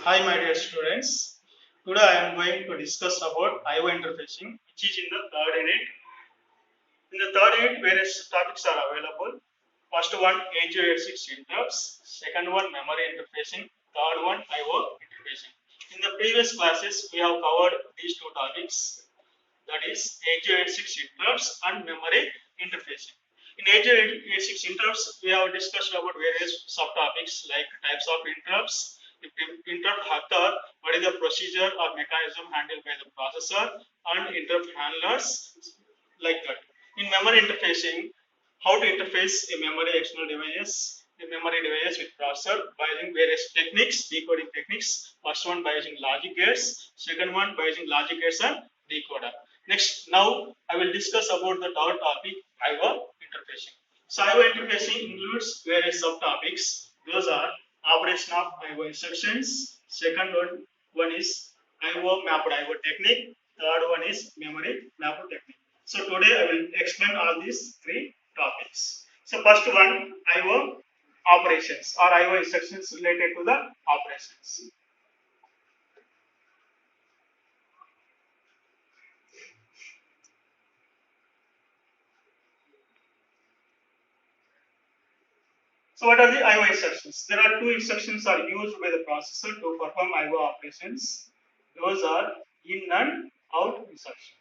Hi, my dear students. Today I am going to discuss about I/O interfacing, which is in the third unit. In the third unit, various topics are available. First one, 8086 interrupts. Second one, memory interfacing. Third one, I/O interfacing. In the previous classes, we have covered these two topics. That is 8086 interrupts and memory interfacing. In 8086 interrupts, we have discussed about various subtopics like types of interrupts. If interrupt occur, what is the procedure or mechanism handled by the processor and interrupt handlers, like that. In memory interfacing, how to interface a memory external devices, a memory device with processor by using various techniques, decoding techniques. First one by using logic gates, second one by using logic gates and decoder. Next, now I will discuss about the third topic, I/O interfacing. So I/O interfacing includes various subtopics. Those are operation of I/O instructions. Second one is I/O mapped I/O technique. Third one is memory mapped technique. So today I will explain all these three topics. So first one, I/O operations or I/O instructions related to the operations. So what are the I/O instructions? There are two instructions are used by the processor to perform I/O operations. Those are in and out instruction.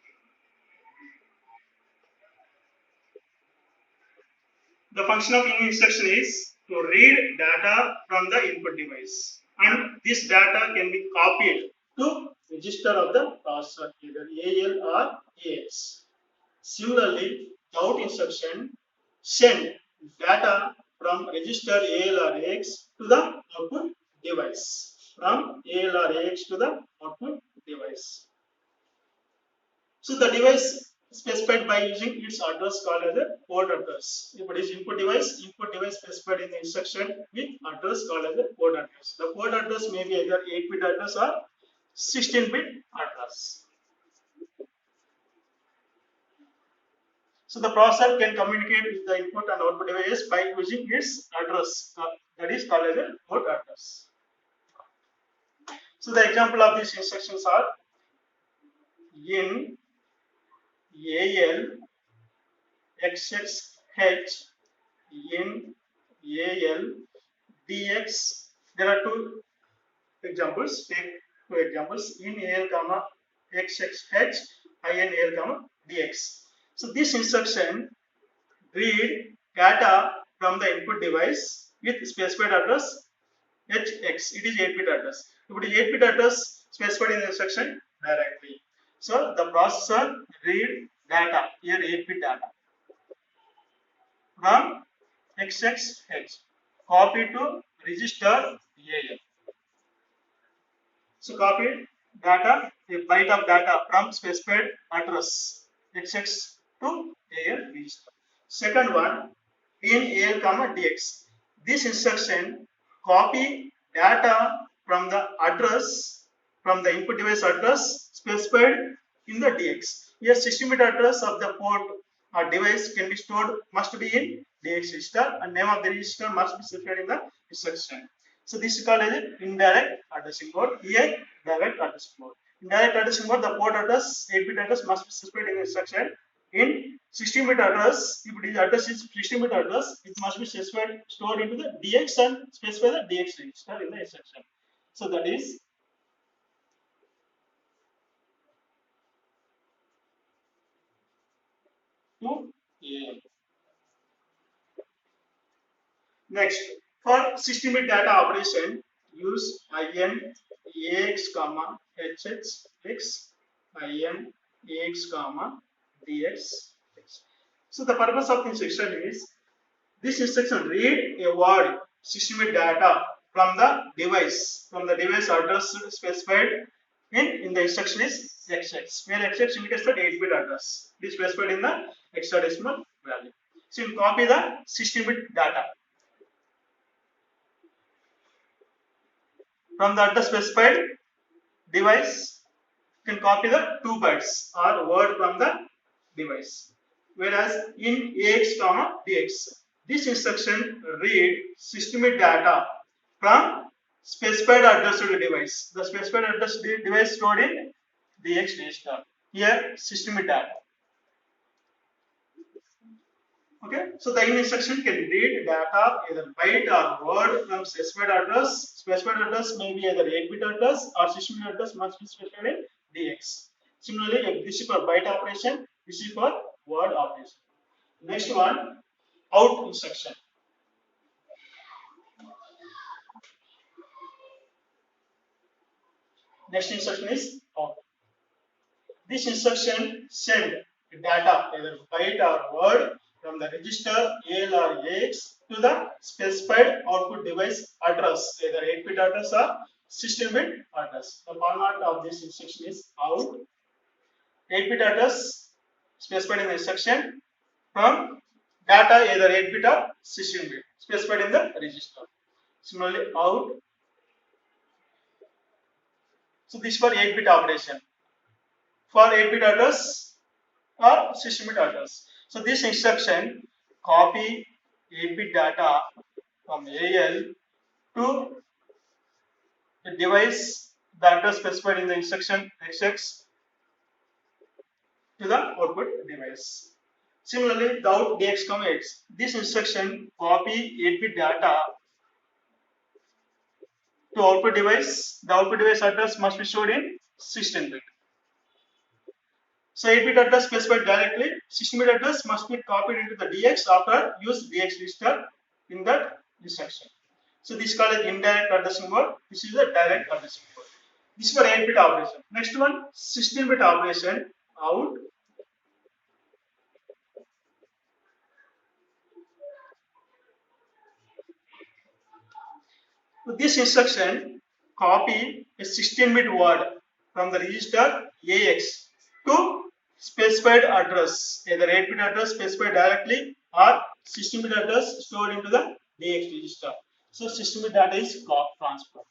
The function of in instruction is to read data from the input device, and this data can be copied to register of the processor, either AL or AX. Similarly, out instruction send data from register AL or AX to the output device. From AL or AX to the output device. So the device specified by using its address called as a port address. If it is input device specified in the instruction with address called as a port address. The port address may be either 8-bit address or 16-bit address. So the processor can communicate with the input and output device by using its address, that is called as a port address. So the example of these instructions are in AL XXH in AL DX. There are two examples. Take two examples in AL comma XXH in AL comma DX. So this instruction read data from the input device with specified address HX. It is 8-bit address. If it is 8-bit address specified in the instruction directly. So the processor read data, here 8-bit data from XXH, copy to register AL. So copy data, a byte of data from specified address XX to AL register. Second one, in AL comma DX. This instruction copy data from the address, from the input device address specified in the DX. Here 16-bit address of the port or device can be stored, must be in DX register, and name of the register must be specified in the instruction. So this is called as indirect addressing mode. Here direct addressing mode. In direct addressing mode, the port address, 8-bit address must be specified in the instruction. In 16-bit address, if it is address is 16-bit address, it must be specified stored into the DX and specify the DX register in the instruction. So that is to AL. Next, for 16-bit data operation, use IN AX comma HX IN AX comma DX. So the purpose of this instruction is this instruction read a word 16-bit data from the device address specified in the instruction is XX, where XX indicates the 8-bit address. It is specified in the hexadecimal value. So you copy the 16-bit data from the address specified device, you can copy the 2 bytes or word from the device. Whereas in AX comma DX, this instruction read 16-bit data from specified address to the device. The specified address to the device stored in DX register. Here system data. Okay, so the instruction can read data either byte or word from specified address. Specified address may be either 8-bit address or system address must be specified in DX. Similarly, this is for byte operation, this is for word operation. Next one, out instruction. Next instruction is out. This instruction send data either byte or word from the register AL or AX to the specified output device address, either 8-bit address or 16-bit address. The format of this instruction is out. 8-bit address specified in the instruction from data either 8-bit or 16-bit specified in the register. Similarly, out. So this for 8-bit operation. For 8-bit address or 16-bit address. So this instruction copy 8-bit data from AL to the device, the address specified in the instruction XX to the output device. Similarly, the out DX, X. This instruction copy 8-bit data to output device. The output device address must be stored in 16-bit. So 8-bit address specified directly, 16-bit address must be copied into the DX after use DX register in that instruction. So this is called as indirect addressing mode. This is the direct addressing mode. This is for 8-bit operation. Next one, 16-bit operation out. So this instruction copy a 16-bit word from the register AX to specified address, either 8-bit address specified directly or 16-bit address stored into the DX register. So 16-bit data is clock transfer.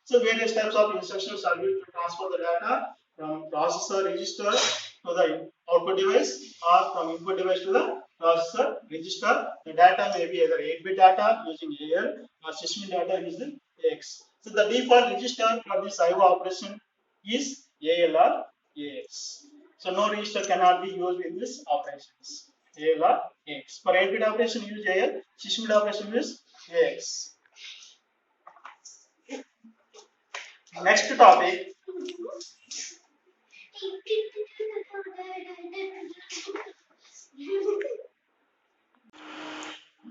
So various types of instructions are used to transfer the data from processor register to the output device or from input device to the processor register. The data may be either 8-bit data using AL or 16-bit data using AX. So the default register for this IO operation is AL or AX. So no register cannot be used in this operations. AL or AX. For 8-bit operation use AL, 16-bit operation use AX. Next topic.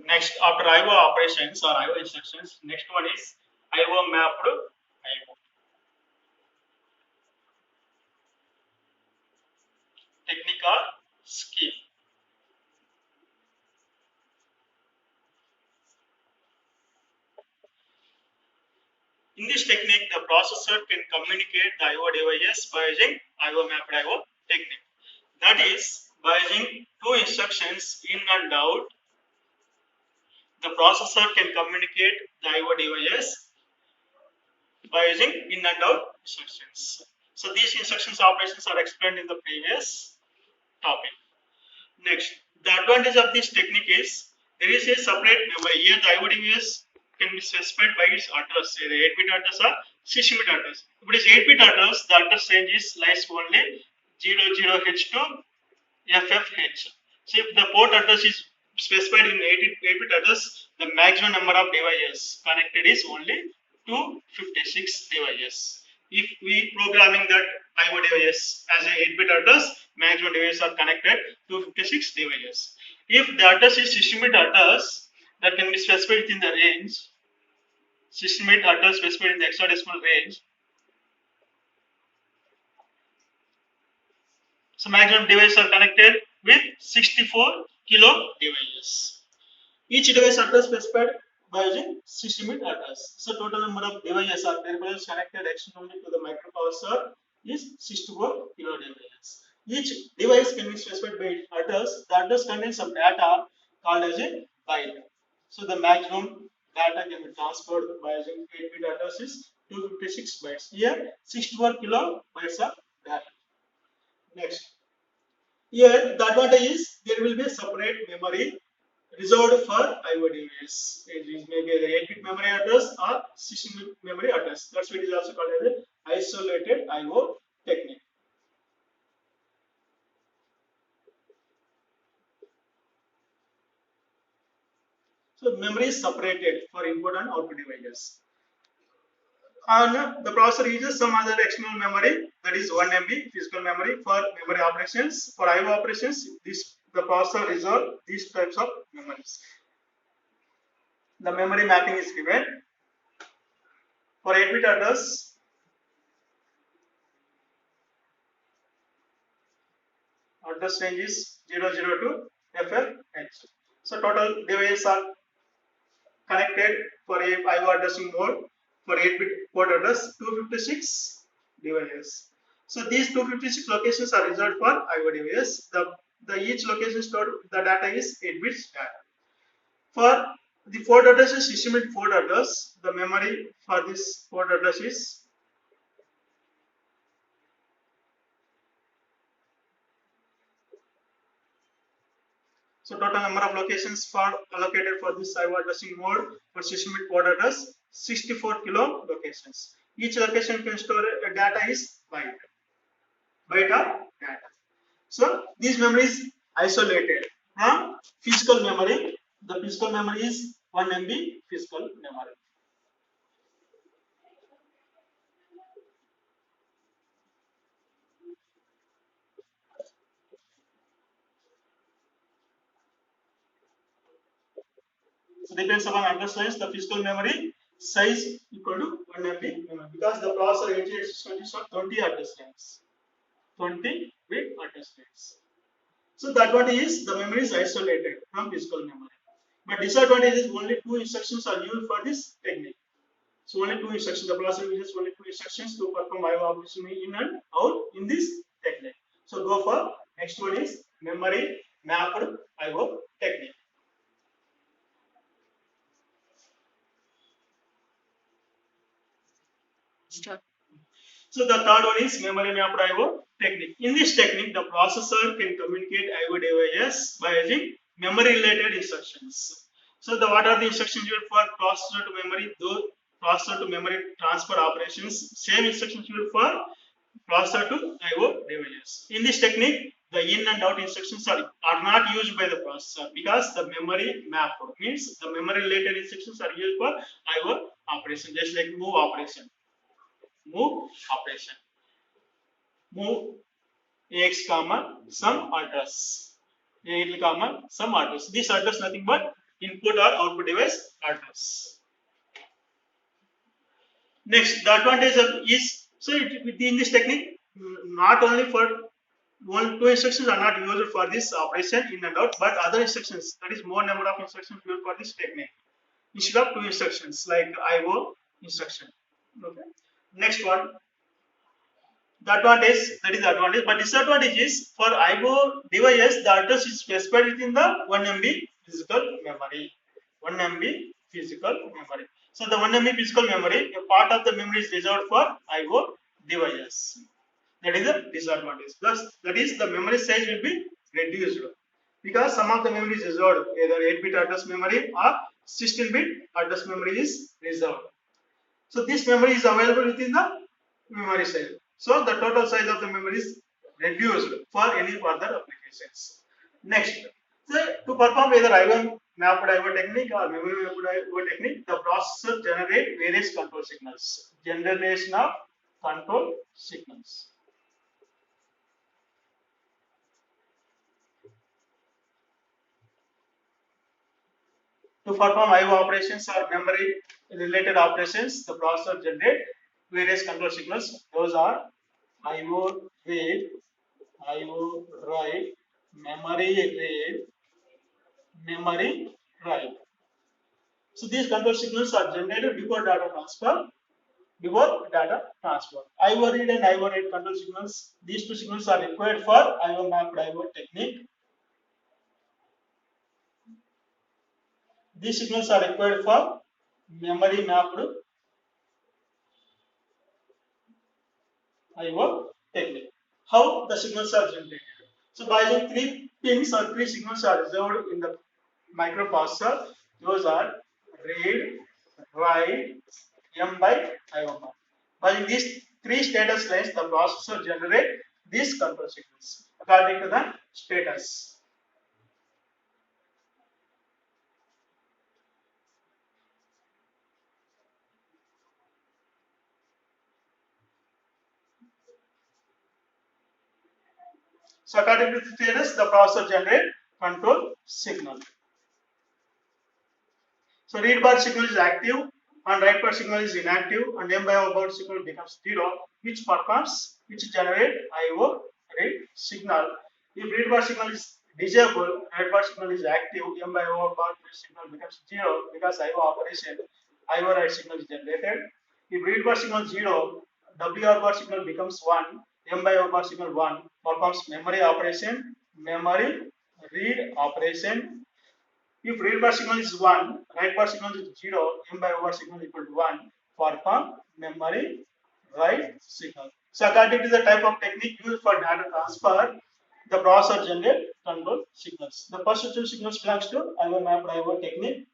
Next, after IO operations or IO instructions, next one is IO mapped IO. Technique or scheme. In this technique, the processor can communicate the IO devices by using IO mapped IO technique. That is, by using two instructions in and out, the processor can communicate the IO devices by using in and out instructions. So these instructions operations are explained in the previous topic. Next, the advantage of this technique is there is a separate memory. Here the IO device can be specified by its address, either 8-bit address or 16-bit address. If it is 8-bit address, the address range is lies only 00H to FFH. So if the port address is specified in 8-bit address, the maximum number of devices connected is only 256 devices. If we programming that IO device as a 8-bit address, maximum devices are connected to 56 devices. If the address is 16-bit address, that can be specified within the range. 16-bit address specified in the hexadecimal range. So maximum devices are connected with 64 kilo devices. Each device address specified by using 16-bit address. So total number of devices or peripherals connected externally to the microprocessor is 64 kilo devices. Each device can be specified by address. The address contains some data called as a byte. So the maximum data can be transferred by using 8-bit address is 256 bytes. Here 64 kilobytes of data. Next, here the advantage is there will be a separate memory reserved for IO device. It is maybe the 8-bit memory address or 16-bit memory address. That's what it is also called as an isolated IO technique. So memory is separated for input and output devices. And the processor uses some other external memory, that is 1 MB physical memory for memory operations. For IO operations, the processor reserve these types of memories. The memory mapping is given. For 8-bit address, address range is 00 to FFH. So total devices are connected for a IO addressing mode for 8-bit port address 256 devices. So these 256 locations are reserved for IO devices. The each location stored the data is 8 bits data. For the port address is 16-bit port address. The memory for this port address is so total number of locations for allocated for this IO addressing mode for 16-bit port address 64 kilo locations. Each location can store a data is byte of data. So this memory is isolated from physical memory. The physical memory is 1 MB physical memory. So depends upon address size, the physical memory size equal to 1 MB memory because the processor 88 consists of 20 address lanes. 20 bit address lanes. So the advantage is the memory is isolated from physical memory. But disadvantage is only 2 instructions are used for this technique. So only 2 instructions. The processor uses only 2 instructions to perform IO operation in and out in this technique. So go for next one is memory mapped IO technique. Start. So the third one is memory mapped IO technique. In this technique, the processor can communicate IO devices by using memory related instructions. So what are the instructions used for processor to memory? Those processor to memory transfer operations. Same instructions used for processor to IO devices. In this technique, the in and out instructions are not used by the processor because the memory mapped means the memory related instructions are used for IO operation, just like move operation. Move operation. Move AX comma some address. A comma some address. This address nothing but input or output device address. Next, the advantage is so in this technique, not only for 2 instructions are not used for this operation in and out, but other instructions, that is more number of instructions used for this technique instead of 2 instructions like IO instruction. Okay. Next one, the advantage, that is the advantage, but disadvantage is for IO device the address is specified within the 1 MB physical memory. 1 MB physical memory. So the 1 MB physical memory, a part of the memory is reserved for IO devices. That is a disadvantage. Thus, that is the memory size will be reduced because some of the memory is reserved, either 8-bit address memory or 16-bit address memory is reserved. So this memory is available within the memory cell. So the total size of the memory is reduced for any further applications. Next, so to perform either IO mapped IO technique or memory mapped IO technique, the processor generate various control signals. Generation of control signals. To perform IO operations or memory related operations, the processor generate various control signals. Those are IO read, IO write, memory read, memory write. So these control signals are generated before data transfer. IO read and IO write control signals. These 2 signals are required for IO mapped IO technique. These signals are required for memory mapped IO technique. How the signals are generated? So by using three pins or three signals are reserved in the microprocessor. Those are read, write, M by IO bar. By using these three status lines, the processor generate these control signals according to the status. So according to the status, the processor generate control signal. So read bar signal is active and write bar signal is inactive and M by O bar signal becomes 0, which generate IO read signal. If read bar signal is disabled, write bar signal is active, M by O bar signal becomes 0 because IO operation, IO write signal is generated. If read bar signal 0, WR bar signal becomes 1, M by O bar signal 1 performs memory operation, memory read operation. If read bar signal is 1, write bar signal is 0, M by O bar signal equal to 1, perform memory write signal. So according to the type of technique used for data transfer, the processor generate control signals. The first two signals belongs to IO mapped IO technique.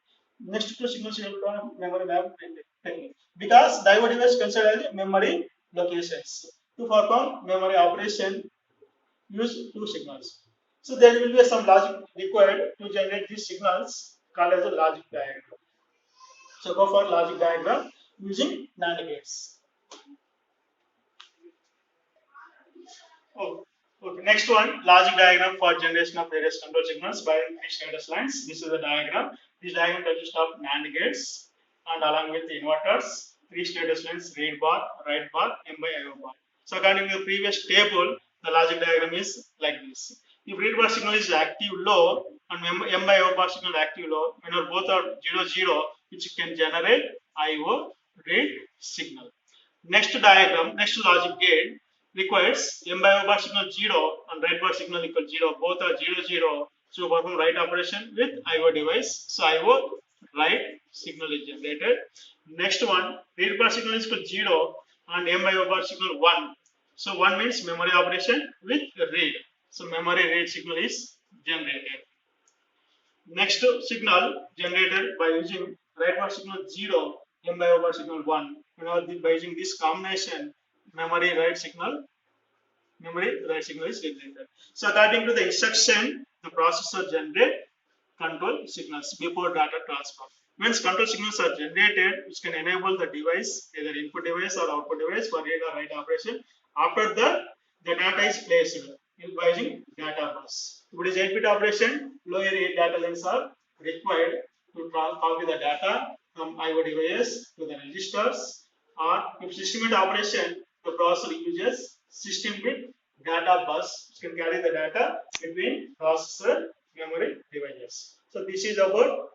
Next two signals belong to memory mapped technique. Because the IO device considered memory locations. To perform memory operation, use two signals. So there will be some logic required to generate these signals called as a logic diagram. So go for logic diagram using NAND gates. Oh, okay. Next one, logic diagram for generation of various control signals by three status lines. This is the diagram. This diagram consists of NAND gates and along with inverters, three status lines, read bar, write bar, M by IO bar. So according to the previous table, the logic diagram is like this. If read bar signal is active low and M by IO bar signal active low, when both are 0 0, which can generate IO read signal. Next diagram, next logic gate requires M by O bar signal 0 and write bar signal equal 0. Both are 0 0. So perform write operation with IO device. So IO write signal is generated. Next one, read bar signal is equal 0 and M by O bar signal 1. So 1 means memory operation with read. So memory read signal is generated. Next signal generated by using write bar signal 0, M by O bar signal 1. By using this combination, memory write signal is generated. So according to the instruction, the processor generate control signals before data transfer. Once control signals are generated, which can enable the device, either input device or output device, for read or write operation. After that, the data is placed by using data bus. If it is 8-bit operation, lower 8 data lines are required to copy the data from IO device to the registers. Or if system-bit operation, the processor uses 16-bit data bus, which can carry the data between processor memory devices. So this is about